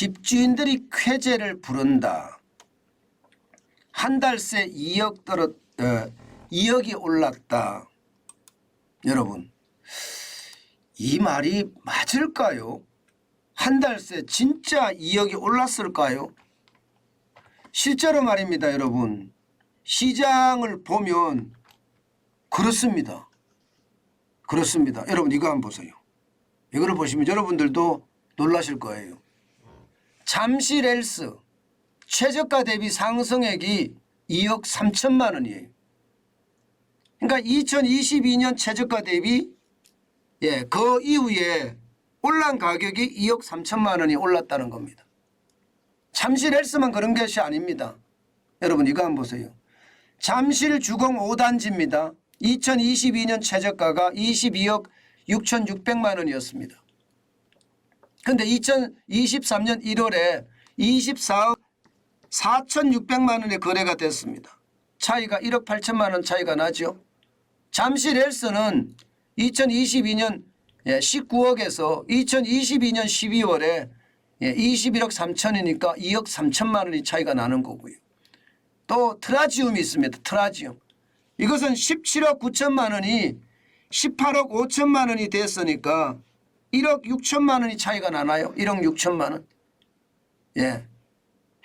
집주인들이 쾌재를 부른다. 한 달 새 2억이 올랐다. 여러분, 이 말이 맞을까요? 한 달 새 진짜 2억이 올랐을까요? 실제로 말입니다, 여러분. 시장을 보면 그렇습니다. 그렇습니다. 여러분, 이거 한번 보세요. 이거를 보시면 여러분들도 놀라실 거예요. 잠시 렐스 최저가 대비 상승액이 2억 3천만 원이에요. 그러니까 2022년 최저가 대비 그 이후에 올란 가격이 2억 3천만 원이 올랐다는 겁니다. 잠실 헬스만 그런 것이 아닙니다. 여러분 이거 한번 보세요. 잠실 주공 5단지입니다. 2022년 최저가가 22억 6,600만 원이었습니다. 그런데 2023년 1월에 24억 4,600만 원에 거래가 됐습니다. 차이가 1억 8천만 원 차이가 나죠. 잠실 헬스는 2022년 19억에서 2022년 12월에 21억 3천이니까 2억 3천만 원이 차이가 나는 거고요. 또 트라지움이 있습니다. 트라지움. 이것은 17억 9천만 원이 18억 5천만 원이 됐으니까 1억 6천만 원이 차이가 나나요? 1억 6천만 원.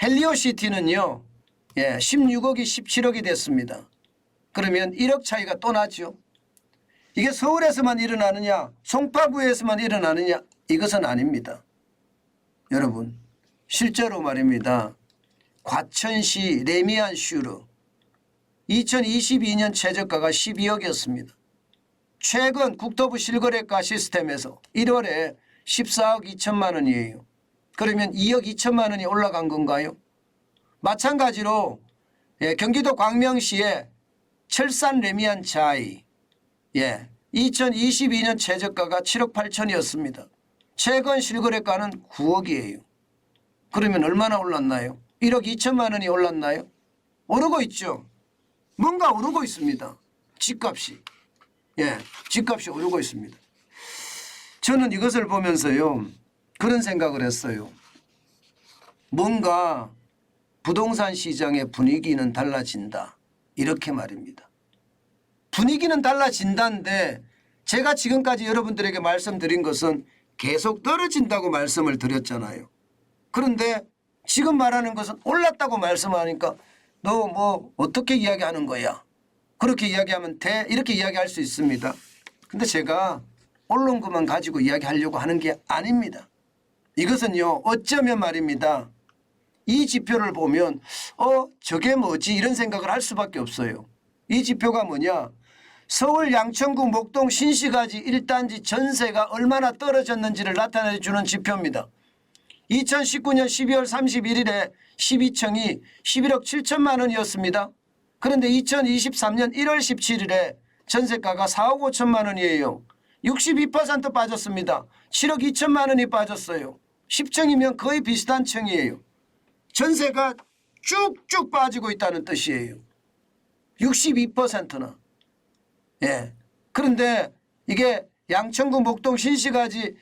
헬리오시티는요. 16억이 17억이 됐습니다. 그러면 1억 차이가 또 나죠. 이게 서울에서만 일어나느냐 송파구에서만 일어나느냐 이것은 아닙니다. 여러분 실제로 말입니다. 과천시 레미안 슈르 2022년 최저가가 12억이었습니다. 최근 국토부 실거래가 시스템에서 1월에 14억 2천만 원이에요. 그러면 2억 2천만 원이 올라간 건가요? 마찬가지로 경기도 광명시의 철산 레미안 자이 2022년 최저가가 7억 8천이었습니다. 최근 실거래가는 9억이에요. 그러면 얼마나 올랐나요? 1억 2천만 원이 올랐나요? 오르고 있죠. 뭔가 오르고 있습니다. 집값이. 집값이 오르고 있습니다. 저는 이것을 보면서요. 그런 생각을 했어요. 뭔가 부동산 시장의 분위기는 달라진다. 이렇게 말입니다. 분위기는 달라진다는데 제가 지금까지 여러분들에게 말씀드린 것은 계속 떨어진다고 말씀을 드렸잖아요. 그런데 지금 말하는 것은 올랐다고 말씀하니까 너 뭐 어떻게 이야기하는 거야? 그렇게 이야기하면 돼? 이렇게 이야기할 수 있습니다. 근데 제가 오른 것만 가지고 이야기하려고 하는 게 아닙니다. 이것은요 어쩌면 말입니다. 이 지표를 보면 저게 뭐지 이런 생각을 할 수밖에 없어요. 이 지표가 뭐냐. 서울 양천구 목동 신시가지 1단지 전세가 얼마나 떨어졌는지를 나타내 주는 지표입니다. 2019년 12월 31일에 12층이 11억 7천만 원이었습니다. 그런데 2023년 1월 17일에 전세가가 4억 5천만 원이에요. 62% 빠졌습니다. 7억 2천만 원이 빠졌어요. 10층이면 거의 비슷한 층이에요. 전세가 쭉쭉 빠지고 있다는 뜻이에요. 62%나. 그런데 이게 양천구 목동 신시가지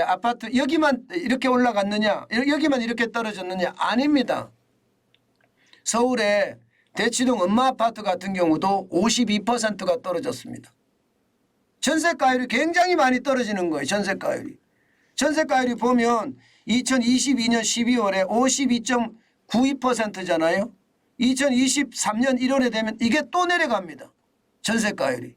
아파트 여기만 이렇게 올라갔느냐 여기만 이렇게 떨어졌느냐 아닙니다. 서울의 대치동 엄마 아파트 같은 경우도 52%가 떨어졌습니다. 전세가율이 굉장히 많이 떨어지는 거예요. 전세가율이 보면 2022년 12월에 52.92%잖아요. 2023년 1월에 되면 이게 또 내려갑니다. 전세가율이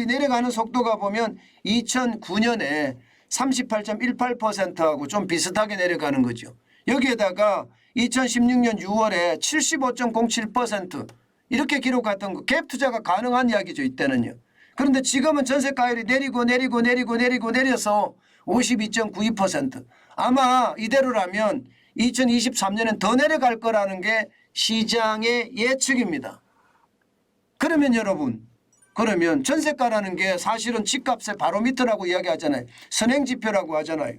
내려가는 속도가 보면 2009년에 38.18%하고 좀 비슷하게 내려가는 거죠. 여기에다가 2016년 6월에 75.07% 이렇게 기록했던 거 갭 투자가 가능한 이야기죠. 이때는요. 그런데 지금은 전세가율이 내려서 52.92%. 아마 이대로라면 2023년엔 더 내려갈 거라는 게 시장의 예측입니다. 그러면 여러분 그러면 전세가라는 게 사실은 집값의 바로미터라고 이야기하잖아요. 선행지표라고 하잖아요.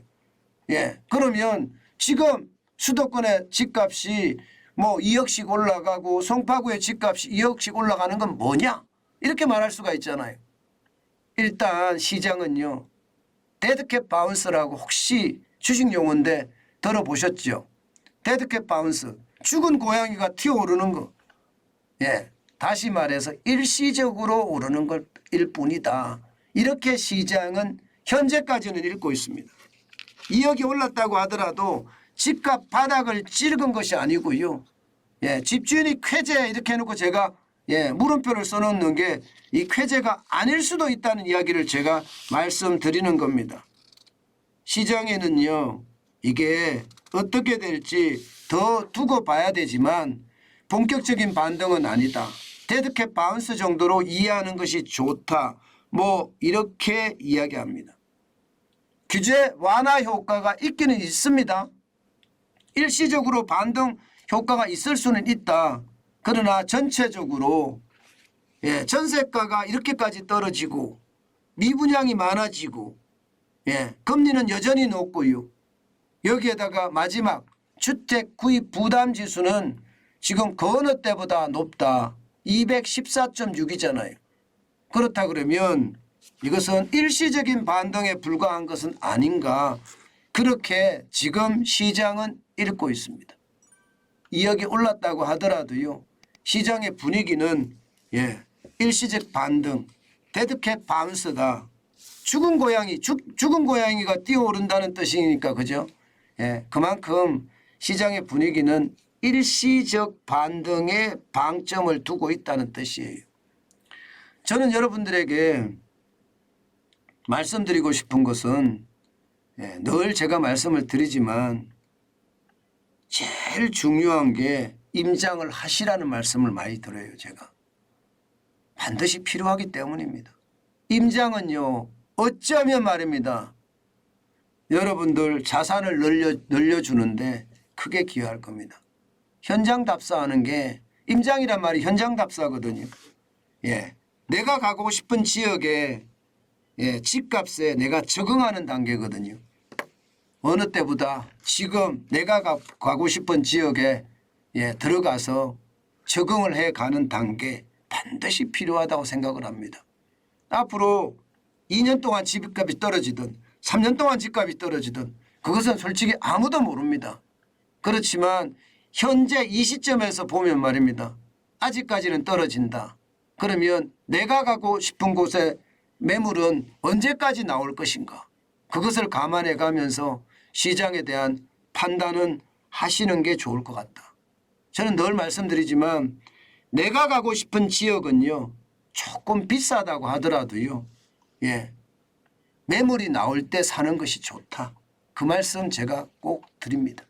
그러면 지금 수도권의 집값이 뭐 2억씩 올라가고 송파구의 집값이 2억씩 올라가는 건 뭐냐? 이렇게 말할 수가 있잖아요. 일단 시장은요. 데드캣 바운스라고 혹시 주식 용어인데 들어보셨죠? 데드캣 바운스, 죽은 고양이가 튀어오르는 거. 예, 다시 말해서 일시적으로 오르는 것일 뿐이다. 이렇게 시장은 현재까지는 읽고 있습니다. 2억이 올랐다고 하더라도 집값 바닥을 찍은 것이 아니고요. 예, 집주인이 쾌재 이렇게 해놓고 제가 물음표를 써놓는 게 이 쾌재가 아닐 수도 있다는 이야기를 제가 말씀드리는 겁니다. 시장에는요, 이게 어떻게 될지 더 두고 봐야 되지만 본격적인 반등은 아니다. 데드캣 바운스 정도로 이해하는 것이 좋다. 뭐 이렇게 이야기합니다. 규제 완화 효과가 있기는 있습니다. 일시적으로 반등 효과가 있을 수는 있다. 그러나 전체적으로 전세가가 이렇게까지 떨어지고 미분양이 많아지고 금리는 여전히 높고요. 여기에다가 마지막 주택 구입 부담 지수는 지금 그 어느 때보다 높다. 214.6이잖아요. 그렇다 그러면 이것은 일시적인 반등에 불과한 것은 아닌가. 그렇게 지금 시장은 읽고 있습니다. 2억이 올랐다고 하더라도요. 시장의 분위기는 일시적 반등, 데드캣 바운스다. 죽은 고양이가 뛰어오른다는 뜻이니까 그죠? 그만큼 시장의 분위기는 일시적 반등에 방점을 두고 있다는 뜻이에요. 저는 여러분들에게 말씀드리고 싶은 것은 늘 제가 말씀을 드리지만 제일 중요한 게 임장을 하시라는 말씀을 많이 들어요. 제가 반드시 필요하기 때문입니다. 임장은요 어쩌면 말입니다. 여러분들 자산을 늘려주는데 크게 기여할 겁니다. 현장 답사하는 게 임장이란 말이 현장 답사거든요. 내가 가고 싶은 지역에 집값에 내가 적응하는 단계거든요. 어느 때보다 지금 내가 가고 싶은 지역에 들어가서 적응을 해가는 단계 반드시 필요하다고 생각을 합니다. 앞으로 2년 동안 집값이 떨어지든 3년 동안 집값이 떨어지든 그것은 솔직히 아무도 모릅니다. 그렇지만 현재 이 시점에서 보면 말입니다. 아직까지는 떨어진다. 그러면 내가 가고 싶은 곳에 매물은 언제까지 나올 것인가. 그것을 감안해 가면서 시장에 대한 판단은 하시는 게 좋을 것 같다. 저는 늘 말씀드리지만 내가 가고 싶은 지역은요. 조금 비싸다고 하더라도요. 매물이 나올 때 사는 것이 좋다. 그 말씀 제가 꼭 드립니다.